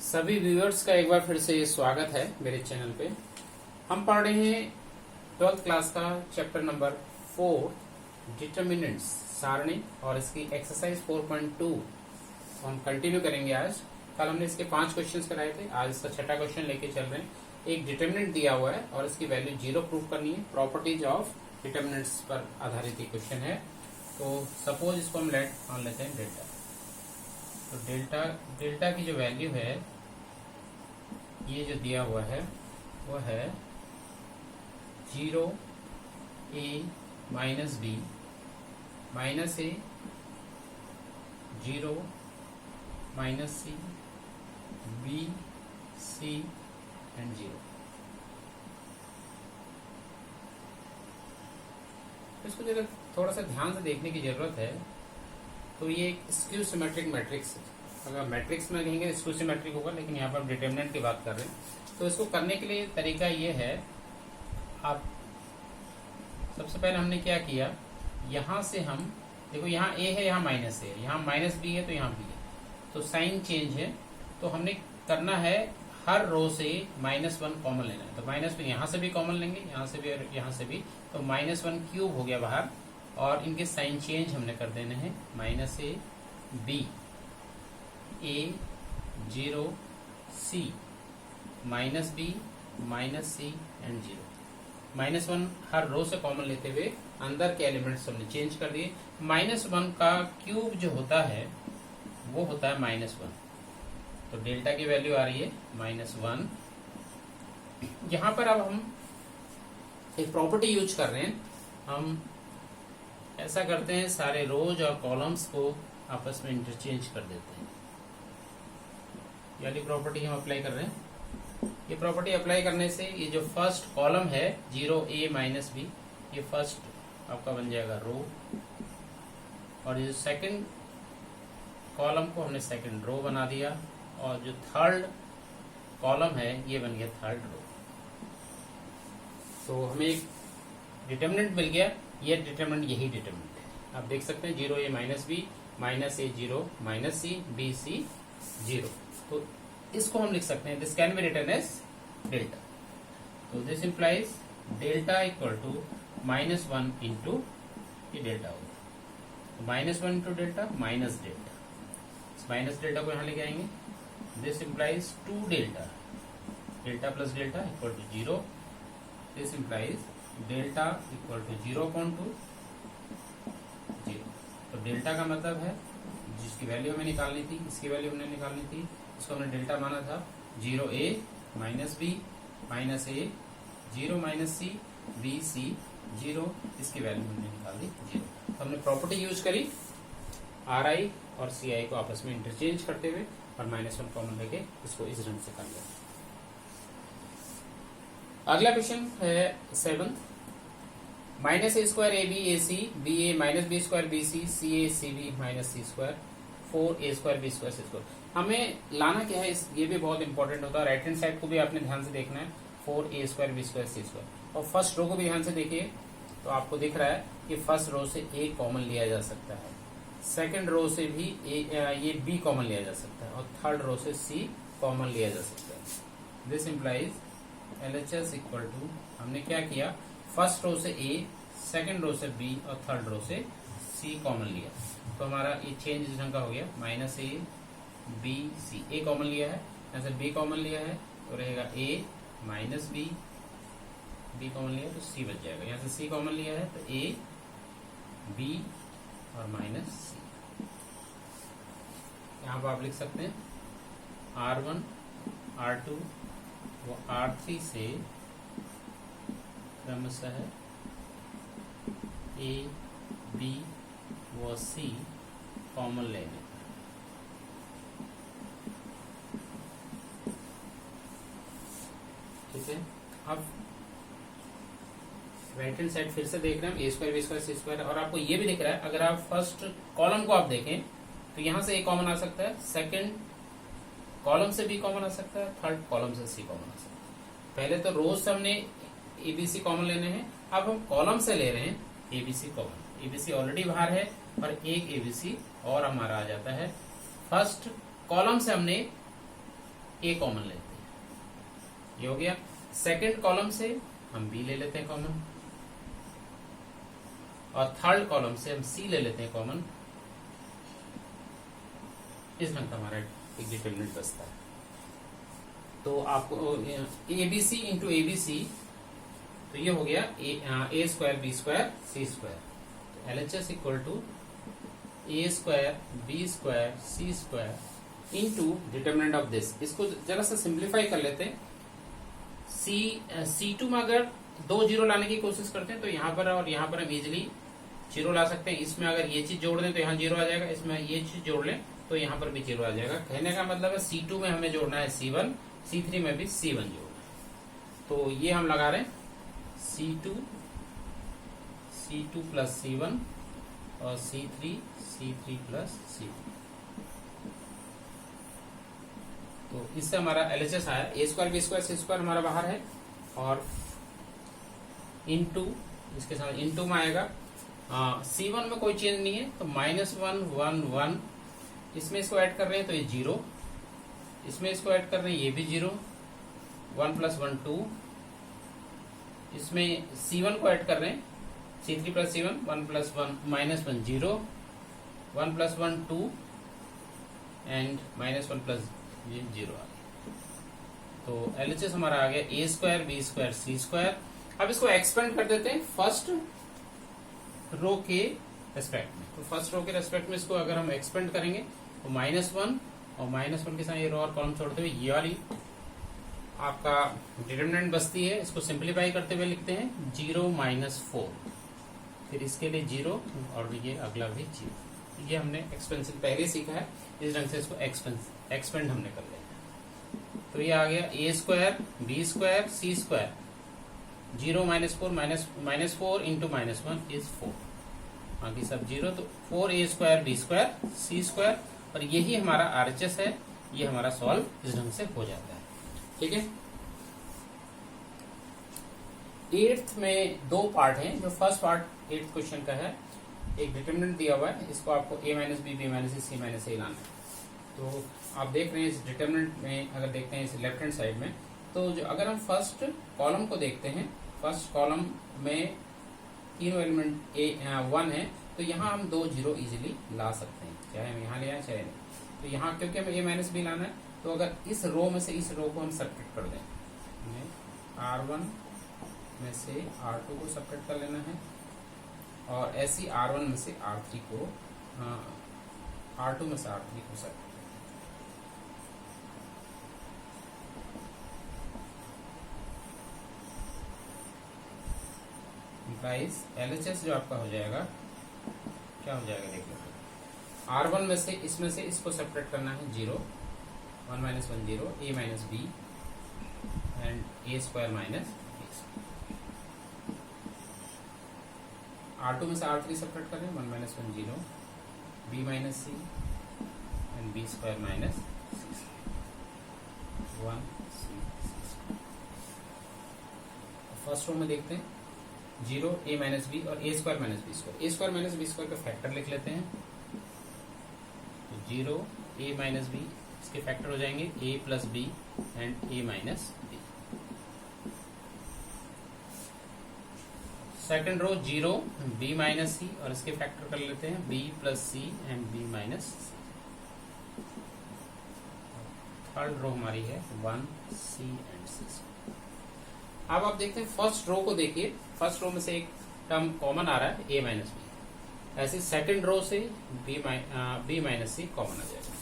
सभी व्यूअर्स का एक बार फिर से स्वागत है मेरे चैनल पे। हम पढ़ रहे हैं 12th क्लास का चैप्टर नंबर 4 डिटरमिनेंट्स सारणी और इसकी एक्सरसाइज 4.2 हम कंटिन्यू करेंगे आज। कल हमने इसके 5 क्वेश्चंस कराए थे, आज इसका छठा क्वेश्चन लेके चल रहे हैं। एक डिटरमिनेंट दिया हुआ है और इसकी वैल्यू 0 प्रूव करनी है। प्रॉपर्टीज ऑफ डिटरमिनेंट्स पर आधारित ये क्वेश्चन है। तो सपोज इसको हम मान लेते हैं डेल्टा। तो डेल्टा की जो वैल्यू है, ये जो दिया हुआ है वो है 0 a minus B minus A 0 minus C B C and 0। इसको जरा थोड़ा सा ध्यान से देखने की जरूरत है। तो ये एक स्क्यू सिमेट्रिक मैट्रिक्स है। अगर मैट्रिक्स में कहेंगे स्क्यू सिमेट्रिक होगा, लेकिन यहाँ पर हम डिटरमिनेंट की बात कर रहे हैं। तो इसको करने के लिए तरीका ये है, आप सबसे पहले हमने क्या किया, यहाँ से हम देखो यहाँ a है, यहाँ माइनस a है, यहाँ माइनस b है, तो यहाँ b है, तो साइन चेंज है। तो हमने करना है हर रो से -1 कॉमन लेना है। तो -1 यहाँ से भी कॉमन लेंगे, यहाँ से भी और यहाँ से भी, तो -1 क्यूब हो गया बाहर। और इनके साइन चेंज हमने कर देने हैं -a b a 0 c -b -c and 0। -1 हर रो से कॉमन लेते हुए अंदर के एलिमेंट्स हमने चेंज कर दिए। -1 का क्यूब जो होता है वो होता है -1। तो डेल्टा की वैल्यू आ रही है -1। यहां पर अब हम एक प्रॉपर्टी यूज कर रहे हैं। हम ऐसा करते हैं, सारे रोज और कॉलम्स को आपस में इंटरचेंज कर देते हैं। यानी प्रॉपर्टी हम अप्लाई कर रहे हैं। ये प्रॉपर्टी अप्लाई करने से ये जो फर्स्ट कॉलम है 0 a माइनस बी, ये फर्स्ट आपका बन जाएगा रो, और ये जो सेकंड कॉलम को हमने सेकंड रो बना दिया, और जो थर्ड कॉलम है ये बन गया थर्ड रो। तो हमें एक डिटरमिनेंट मिल गया। ये डिटरमिनेंट यही डिटरमिनेंट है। आप देख सकते हैं 0 a minus B minus A 0 minus C B C 0। तो इसको हम लिख सकते हैं, this can be written as delta. तो this implies delta equal to -1 into ये डेल्टा होगा। -1 into delta minus delta, minus delta को यहाँ लेके आएंगे। This implies 2 delta, delta plus delta equal to 0। This implies delta equal to 0.2 0। तो delta का मतलब है जिसकी वैल्यू हमें निकालनी थी, इसकी वैल्यू हमने निकालनी थी, इसको हमने डेल्टा माना था 0 a minus B minus A 0 minus C B C 0। इसकी वैल्यू हमने निकाली 0। तो हमने प्रॉपर्टी यूज करी RI और CI को आपस में इंटरचेंज करते हुए, और -1 कॉमन लेके इसको इस ढंग से कर लिया। अगला क्वेश्चन है 7th। -a square ab ac ba minus b square bc ca cb minus c square 4a square b square c square. हमें लाना क्या है, ये भी बहुत इंपॉर्टेंट होता है। राइट हैंड साइड को भी आपने ध्यान से देखना है, 4a square b square c square. और फर्स्ट रो को भी ध्यान से देखिए, तो आपको दिख रहा है कि फर्स्ट रो से a कॉमन लिया जा सकता है, सेकेंड रो से भी ये b कॉमन लिया जा सकता है, और थर्ड रो से c कॉमन लिया जा सकता है। This implies LHS equal to, हमने क्या किया, फर्स्ट रो से a, सेकंड रो से b और थर्ड रो से c कॉमन लिया। तो हमारा ये चेंज इस ढंग का हो गया, -a b c। a common लिया है, यहाँ से b कॉमन लिया है, तो रहेगा a minus b, b common लिया है तो c बच जाएगा। यहाँ से c कॉमन लिया है तो a b और माइनस c। यहाँ पर आप लिख सकते हैं R1 R2 वो R3 से क्रमशः A B व C कॉमन लेने। ठीक है, अब राइट हैंड साइड फिर से देख रहे हैं, a square b square c square. और आपको ये भी दिख रहा है, अगर आप फर्स्ट कॉलम को आप देखें तो यहाँ से a कॉमन आ सकता है, सेकंड कॉलम से b कॉमन आ सकता है, थर्ड कॉलम से c कॉमन आ सकता है। पहले तो रोज से हमने abc कॉमन लेने हैं, अब हम कॉलम से ले रहे हैं abc कॉमन। abc ऑलरेडी बाहर है और एक abc और हमारा आ जाता है। फर्स्ट कॉलम से हमने ए कॉमन लेते हैं, ये हो गया। सेकंड कॉलम से हम बी ले लेते हैं कॉमन, और थर्ड कॉलम से हम सी ले लेते हैं कॉमन। इस ढंग का हमारा एक डिटरमिनेंट बचता है। तो आपको एबीसी इंटू एबीसी, तो ये हो गया A square B square C square. तो LHS equal to A square B square C square into determinant of this. इसको जरा सा सिंप्लीफाई कर लेते हैं। C2 में अगर 2 जीरो लाने की कोशिश करते हैं तो यहाँ पर और यहाँ पर हम इजिली जीरो ला सकते हैं। इसमें अगर ये चीज जोड़ दें तो यहाँ जीरो आ जाएगा, इसमें ये चीज जोड़ लें तो यहाँ पर भी जीरो आ जाएगा। कहने का मतलब है C2 में हमें जोड़ना है C1, C3 में भी C1 जोड़ना है। तो ये हम लगा रहे हैं C2 प्लस C1 और C3 प्लस C2। तो इससे हमारा एलएचएस आया ए square B square C square हमारा बाहर है, और इनटू इसके साथ इनटू में आएगा C1 में कोई चेंज नहीं है तो -1 इसमें इसको ऐड कर रहे हैं तो ये 0, इसमें इसको ऐड कर रहे हैं ये भी 0, 1 + 1 2, इसमें C1 को ऐड कर रहे हैं C3 plus C1 1 + 1 -1 0, 1 + 1 2 and -1 plus ये 0 आ गया। तो एलएचएस हमारा आ गया A square B square C square. अब इसको एक्सपेंड कर देते हैं फर्स्ट रो के रेस्पेक्ट में। तो फर्स्ट रो के रेस्पेक्ट में इसको अगर हम एक्सपेंड करेंगे तो -1 और -1 के साथ ये रो और कॉलम छोड़ते हुए ये वाली आपका डिटरमिनेंट बचती है। इसको सिंप्लीफाई करते हुए लिखते हैं 0 - 4, फिर इसके लिए 0 और ये अगला भी 0। ये हमने एक्सपेंसिव पहले सीखा है, इस ढंग से इसको एक्सपेंड हमने कर लिया। तो ये आ गया A square B square C square, 0 - 4 into -1 is 4, बाकी सब 0। तो 4a square B square C square, और यही हमारा आरएचएस है। ये हमारा सॉल्व इस ढंग से हो जाता है। ठीक है। 8th में 2 पार्ट हैं। जो फर्स्ट पार्ट 8th क्वेश्चन का है, एक डिटरमिनेंट दिया हुआ है, इसको आपको a - b b - c c - a लाना है। तो आप देख रहे हैं इस डिटरमिनेंट में, अगर देखते हैं इस लेफ्ट हैंड साइड में, तो जो अगर हम फर्स्ट कॉलम को देखते हैं, फर्स्ट कॉलम में तीनों एलिमेंट 1 है, तो यहाँ हम 2 जीरो इजीली ला सकते हैं, चाहे हम यहाँ ले आए चाहे नहीं। तो यहाँ क्योंकि हमें a - b लाना है, तो अगर इस रो में से इस रो को हम सब्ट्रैक्ट कर दें, R1 में से R2 को सब्ट्रैक्ट कर लेना है, और ऐसी R1 में से R3 को R2 में से R3 को सब्ट्रैक्ट। गाइस एलएचएस जो आपका हो जाएगा, क्या हो जाएगा देख लो। R1 में से इसमें से इसको सब्ट्रैक्ट करना है 0, 1 - 1 0, a - b and a square minus R2 में से R3 सब्ट्रैक्ट करें, 1 - 1 0, b - c and b square minus 1 c। First row में देखते हैं 0 a - b और a square minus b square. a square minus b square का फैक्टर लिख लेते हैं। तो 0 a - b, इसके फैक्टर हो जाएंगे a + b and a - b। Second row 0 b - c और इसके फैक्टर कर लेते हैं b + c and b - c। Third row हमारी है 1 c एंड c। अब आप देखते हैं फर्स्ट रो को देखिए, फर्स्ट रो में से एक टर्म कॉमन आ रहा है a - b, ऐसे सेकंड रो से b - c कॉमन आ जाएगा।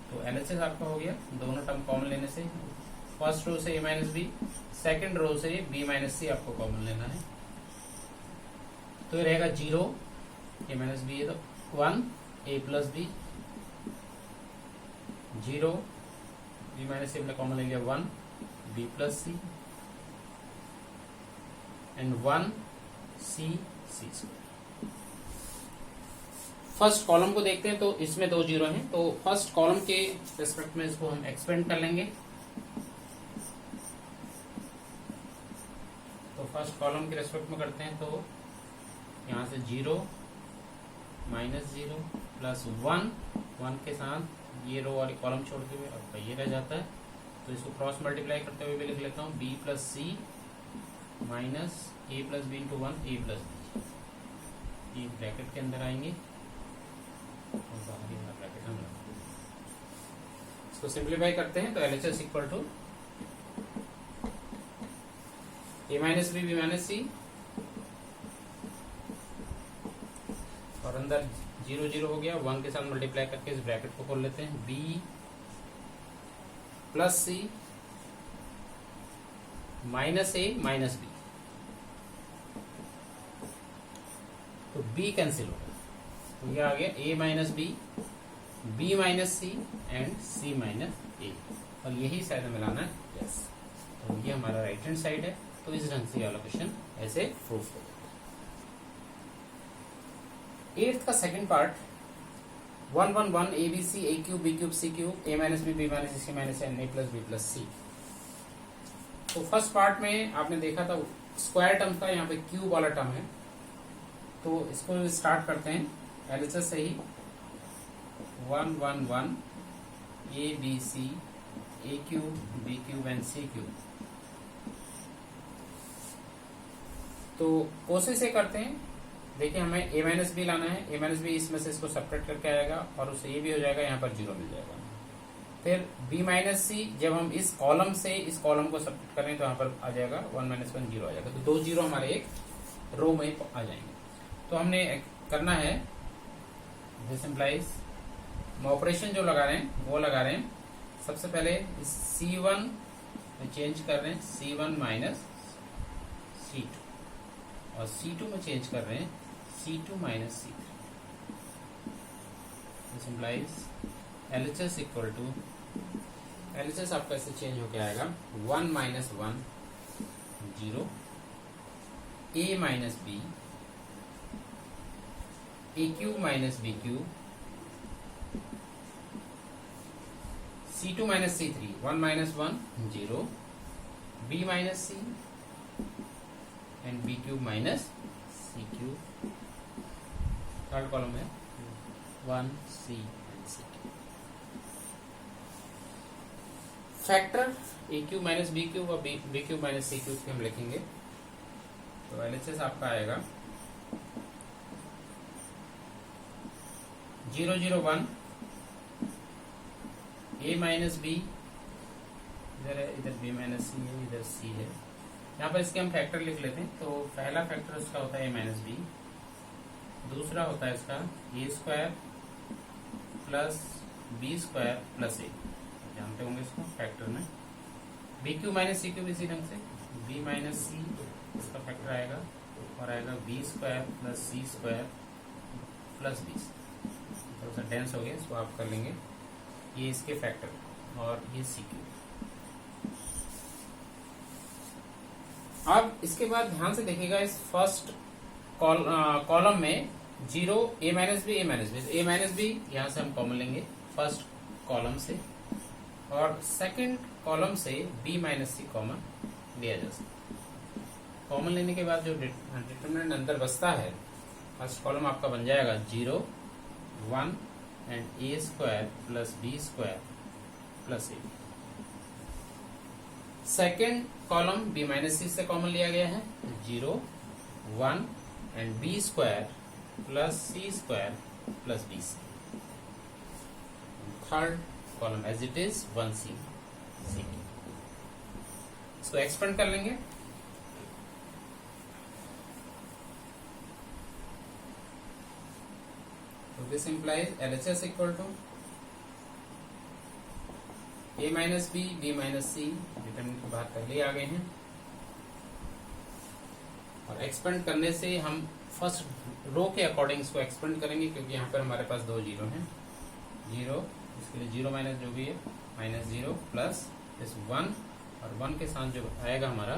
तो एलएचएस आपका हो गया दोनों टर्म कॉमन लेने से। फर्स्ट रो से a - b, सेकंड रो से b - c आपको कॉमन लेना है। तो ये रहेगा 0 a - b है तो 1 a + b, 0 b - c हमने कॉमन ले लिया 1 b + c and 1 c c। First column को देखते हैं तो इसमें 2 जीरो हैं, तो फर्स्ट कॉलम के रेस्पेक्ट में इसको हम एक्सपेंड कर लेंगे। तो फर्स्ट कॉलम के रेस्पेक्ट में करते हैं तो यहाँ से 0 -0 + 1 के साथ ये रो वाली कॉलम छोड़ते हुए आपका ये रह जाता है तो इसको क्रॉस मल्टीप्लाई करते हुए भी लिख लेता हूँ, बी प्लस सी माइनस ए प्लस बी इंटू 1 ए प्लस बी, ये ब्रैकेट के अंदर आएंगे और बाहरी वाला ब्रैकेट हम इसको सिंप्लीफाई करते हैं। तो LHS equal to A minus B B minus सी, और अंदर 0 0 हो गया, 1 के साथ मल्टीप्लाई करके इस ब्रैकेट को खोल लेते हैं, B plus C minus A minus B, तो बी कैंसिल हो गया, तो ये आ गया A minus B, B minus C and C minus ए, और यही शायद हमें लाना है यस। तो ये हमारा राइट हैंड साइड है। तो इस ढंग से वाला क्वेश्चन ऐसे प्रूफ हो जाता है। 8th का second part 1 1 1 A B C A cube B cube c cube a minus B minus c minus n a plus b plus c. तो फर्स्ट पार्ट में आपने देखा था स्क्वायर टर्म था, यहाँ पे क्यूब वाला टर्म है, तो इसको स्टार्ट करते हैं LHS से ही। 1 1 1 A B C A cube B cube and C cube. तो कोशिश ये करते हैं, देखिए हमें ए माइनस बी लाना है, ए माइनस बी इसमें से इसको सेपरेट करके आएगा और उससे ये भी हो जाएगा, यहाँ पर 0 मिल जाएगा। फिर बी माइनस सी, जब हम इस कॉलम से इस कॉलम को सेपरेट करें तो यहाँ पर आ जाएगा 1 - 1 0 आ जाएगा, तो 2 0 हमारे एक रो में आ जाएंगे। तो हमने करना है दिस इम्प्लाइज ऑपरेशन जो लगा रहे हैं वो लगा रहे हैं। सबसे पहले इस C1 में चेंज कर रहे हैं C1 माइनस C2 और C2 में चेंज कर रहे हैं C2 minus C3। This implies LHS equal to, LHS आपका ऐसे चेंज होके आएगा 1 - 1 0 a minus B A cube minus B cube C2 minus C3 1 - 1 0 b minus C and B cube minus C cube. Third column है 1 C and C cube. Factor A cube minus B cube और B cube minus सी cube हम लिखेंगे। तो LHS आपका आएगा 0 0 1 a minus B, इधर है, इधर b माइनस सी है, इधर c है। यहाँ पर इसके हम फैक्टर लिख लेते हैं। तो पहला फैक्टर इसका होता है a माइनस बी, दूसरा होता है इसका a square plus b square plus a, जानते होंगे इसको फैक्टर में। बी क्यू माइनस सी क्यूब इसी ढंग से b माइनस सी इसका फैक्टर आएगा और आएगा b square plus c square plus B. थोड़ा सा डेंस हो गया, इसको आप कर लेंगे, ये इसके फैक्टर और ये सी क्यूब। अब इसके बाद ध्यान से देखिएगा, इस फर्स्ट कॉलम में 0 a minus B a minus b यहाँ से हम कॉमन लेंगे फर्स्ट कॉलम से, और सेकंड कॉलम से b माइनस सी कॉमन लिया जा सकता। कॉमन लेने के बाद जो डिटरमिनेंट अंदर बचता है, फर्स्ट कॉलम आपका बन जाएगा 0 1 and a square plus b square plus a। Second column b minus c से कॉमन लिया गया है, 0 1 and b square plus c square plus b। Third column as it is 1c c। इसको expand कर लेंगे। तो this implies LHS equal to a minus B B minus c, determinant की बात पहले आ गए हैं, और एक्सपेंड करने से हम फर्स्ट रो के अकॉर्डिंग इसको एक्सपेंड करेंगे, क्योंकि यहाँ पर हमारे पास 2 0 हैं। 0 इसके लिए 0 माइनस जो भी है माइनस 0 प्लस इस 1 और 1 के साथ जो आएगा हमारा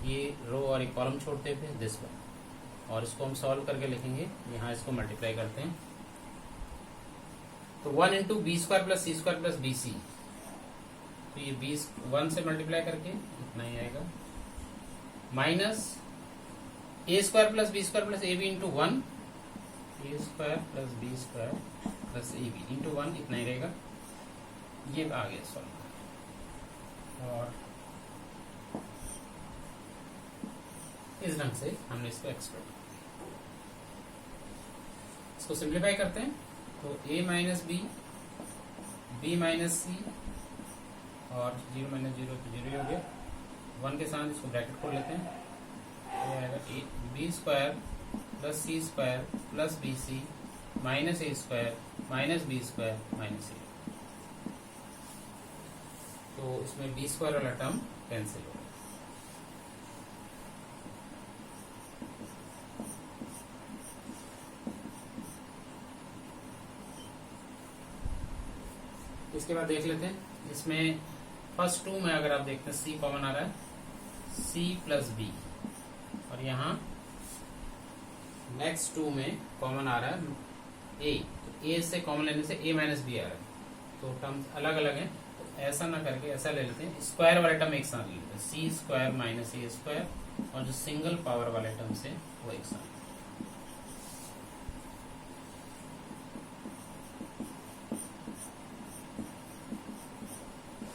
ये रो और एक कॉलम छोड़ते हुए दिस 1, और इसको हम सॉल्व करके लिखेंगे। यहाँ इसको मल्टीप्लाई करते हैं तो 1 into b square plus c square plus b c, तो ये 1 से मल्टीप्लाई करके इतना ही आएगा, minus a square plus b square plus a b into 1 a square plus b square plus a b into 1 इतना ही रहेगा। ये आ गया सॉल्व। ढंग से हमने इसको एक्सप्रेस किया। इसको सिंप्लीफाई करते हैं तो a minus b, b minus सी, और 0 माइनस 0 तो 0 ही हो गया। 1 के साथ इसको ब्रैकेट खोल लेते हैं, ये आएगा b square plus c square plus b c minus a square minus b square minus a. तो इसमें बी स्क्वायर वाला टर्म कैंसिल होगा। इसके बाद देख लेते हैं इसमें फर्स्ट टू में अगर आप देखते हैं सी कॉमन आ रहा है, सी प्लस बी, और यहाँ नेक्स्ट टू में कॉमन आ रहा है ए, तो ए से कॉमन लेने से ए माइनस बी आ रहा है, तो टर्म्स अलग अलग हैं। तो ऐसा ना करके ऐसा ले लेते हैं, स्क्वायर वाले टर्म एक साथ ले लेते हैं, सी स्क्वायर माइनस ए स्क्वायर, और जो सिंगल पावर वाले टर्म से वो एक साथ।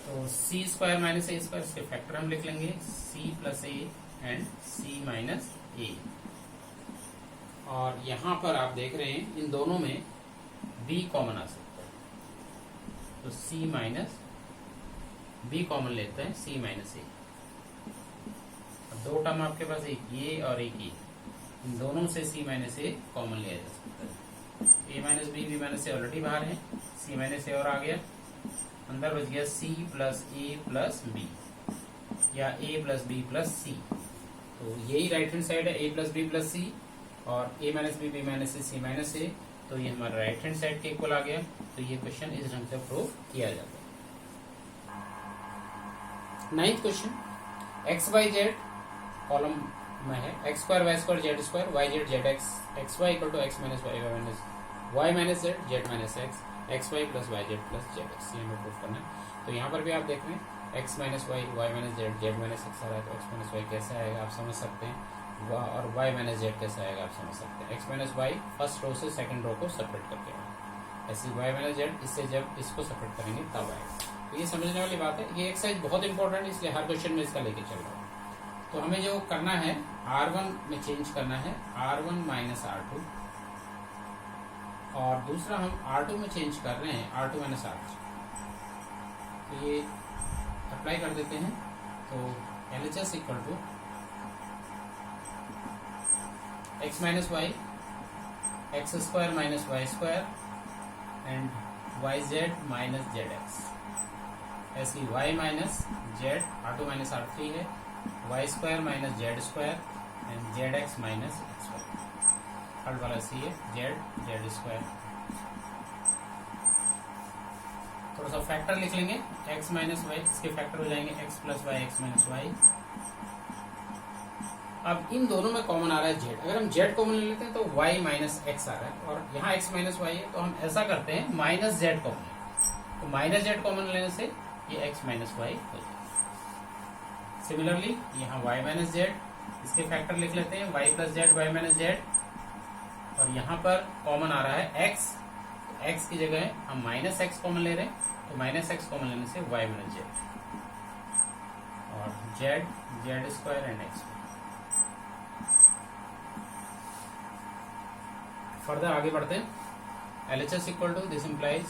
तो c square minus a square, इसके फैक्टर हम लिख लेंगे c plus a and C minus ए। और यहां पर आप देख रहे हैं इन दोनों में b कॉमन आ सकता है, तो c माइनस b कॉमन लेते हैं, c माइनस ए। दो टर्म आपके पास, एक ये और एक ये, इन दोनों से c माइनस ए कॉमन लिया जा सकता है। a minus B minus a already बाहर है, c माइनस ए और आ गया, अंदर बच गया c plus a plus b, या a plus b plus c. तो यही राइट हैंड साइड है, a plus b plus c, और a minus B minus c c minus a, तो ये हमारा राइट हैंड साइड के इक्वल आ गया। तो ये क्वेश्चन इस ढंग से प्रूव किया जाता है। 9th question, x y z column में है, x square y square z square y z z x, x y equal to x minus y minus z z minus x, x y plus y z plus z x, ये हमें prove करना है। तो यहाँ पर भी आप देख रहे हैं x minus y y minus z z minus x आ रहा है, तो एक्स माइनस वाई कैसे आएगा आप समझ सकते हैं, और y माइनस जेड कैसे आएगा आप समझ सकते हैं। x minus y first row से सेकंड रो को सेपरेट करके आएगा, ऐसे y माइनस जेड इससे जब इसको सेपरेट करेंगे तब आएगा। तो ये समझने वाली बात है। ये एक्सरसाइज बहुत इंपॉर्टेंट है, इसलिए हर क्वेश्चन में इसका लेके चल रहा है। तो हमें जो करना है R1 में चेंज करना है R1 माइनस R2, और दूसरा हम R2 में चेंज कर रहे हैं R2 माइनस R3। तो ये अप्लाई कर देते हैं। तो LHS equal to x minus y x square minus y square and y z minus z x, ऐसी y minus z R2 minus R3 है, y square minus z square and z x minus x square. Third वाला c है Z z square. थोड़ा सा factor लिख लेंगे, x minus y, इसके factor हो जाएंगे x plus y x minus y. अब इन दोनों में कॉमन आ रहा है z, अगर हम z कॉमन ले लेते हैं तो y माइनस एक्स आ रहा है, और यहाँ x माइनस वाई है, तो हम ऐसा करते हैं माइनस z कॉमन, तो माइनस z कॉमन लेने से ये x माइनस वाई हो जाएगा। सिमिलरली यहाँ y माइनस z, इसके फैक्टर लिख लेते हैं y plus z y minus z, और यहाँ पर कॉमन आ रहा है x, तो x की जगह हम माइनस एक्स कॉमन ले रहे हैं, तो माइनस एक्स कॉमन लेने से y माइनस जेड, और z z square and x. Further आगे बढ़ते हैं। LHS equal to this implies,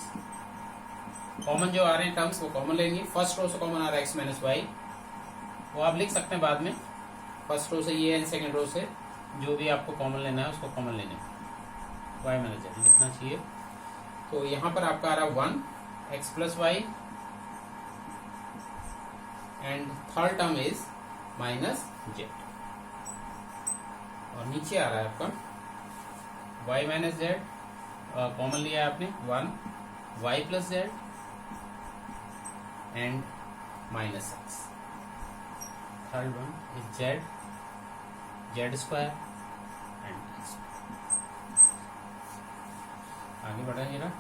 common जो आ रहे हैं टर्म्स वो कॉमन लेंगे। फर्स्ट रो से कॉमन आ रहा है x माइनस वाई, वो आप लिख सकते हैं बाद में, फर्स्ट रो से ये एंड सेकेंड रो से जो भी आपको कॉमन लेना है उसको कॉमन लेना है, y माइनस जेड लिखना चाहिए। तो यहाँ पर आपका आ रहा है 1 x plus y, and third term is minus z, और नीचे आ रहा है आपका y माइनस जेड, कॉमन लिया है आपने 1 y plus Z and minus x. Third one is Z z square and x. आगे बढ़ा जरा,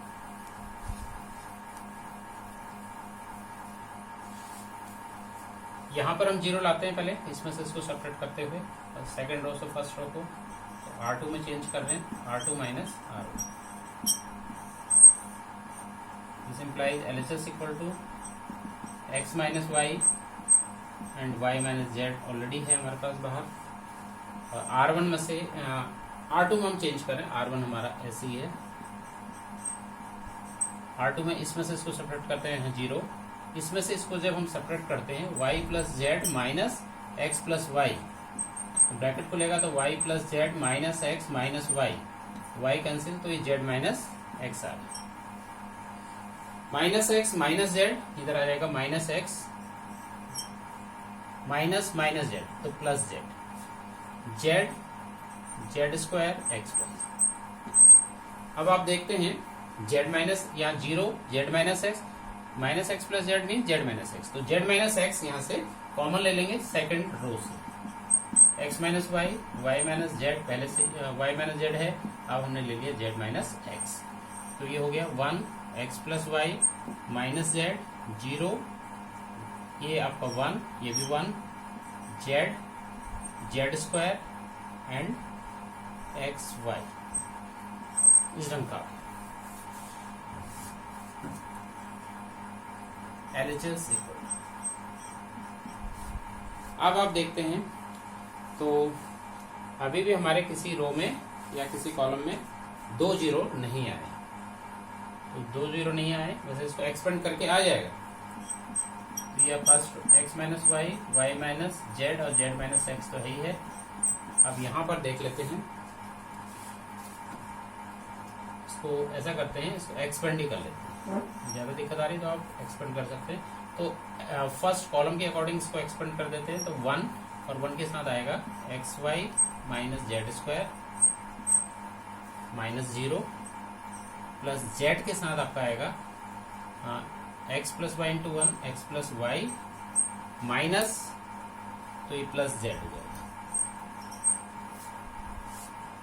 यहां पर हम जीरो लाते हैं पहले, इसमें से इसको सेपरेट करते हुए, सेकेंड रो से फर्स्ट रो को R2 में चेंज कर रहे हैं, R2 minus R1। This implies LHS equal to x minus y and y minus z already है हमारे पास बाहर, R1 में से R2 में हम चेंज करें, R1 हमारा ऐसे ही है, R2 में इसमें से इसको सेपरेट करते हैं 0, इसमें से इसको जब हम सेपरेट करते हैं y plus z minus x plus y, bracket को लेगा तो y plus z minus x minus y cancel, तो ये जेड माइनस एक्स आ गया। माइनस एक्स माइनस जेड इधर आ जाएगा, minus x minus minus z तो plus z, z z square x plus. अब आप देखते हैं जेड माइनस यहाँ 0, z minus x plus z mean z minus x, तो जेड माइनस एक्स यहाँ से कॉमन ले लेंगे सेकंड रो से, x minus y minus z, पहले से वाई माइनस जेड है, अब हमने ले लिया जेड माइनस एक्स, तो ये हो गया 1 x plus y minus z 0, ये आपका 1, ये भी 1, z z square and x y, इस ढंग का LHS इक्वल। अब आप देखते हैं तो अभी भी हमारे किसी रो में या किसी कॉलम में 2 जीरो नहीं आए, तो 2 जीरो नहीं आए, वैसे इसको एक्सपेंड करके आ जाएगा, तो ये first x minus y minus z और जेड माइनस एक्स तो है ही है। अब यहां पर देख लेते हैं, इसको ऐसा करते हैं, इसको एक्सपेंड ही कर लेते हैं, ज्यादा दिक्कत आ रही तो आप एक्सपेंड कर सकते हैं। तो फर्स्ट कॉलम के अकॉर्डिंग इसको एक्सपेंड कर देते हैं, तो 1 और 1 के साथ आएगा x y minus z square minus 0 plus z के साथ आपका आएगा x plus y into 1 x plus y minus, तो ये प्लस जेड हो जाएगा।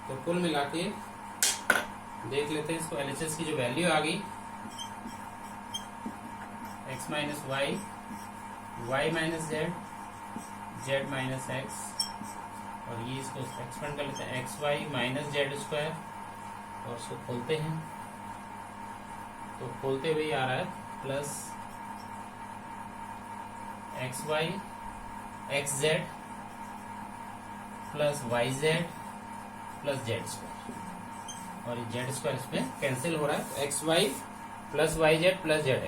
तो कुल मिला के देख लेते हैं इसको, LHS की जो वैल्यू आ गई x minus y minus z, z minus x, और ये इसको एक्सपेंड कर लेते हैं x y minus z square, और उसको खोलते हैं तो खोलते हुए आ रहा है plus x y x z plus y z plus z square, और ये जेड स्क्वायर इसमें कैंसिल हो रहा है, x y plus y z plus z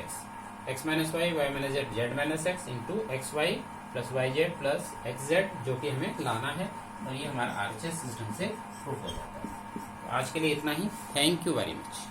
x minus y minus z z minus x into x y plus y z plus x z, जो कि हमें लाना है, और ये हमारा RHS सिस्टम से प्रूफ हो जाता है। तो आज के लिए इतना ही, थैंक यू वेरी मच।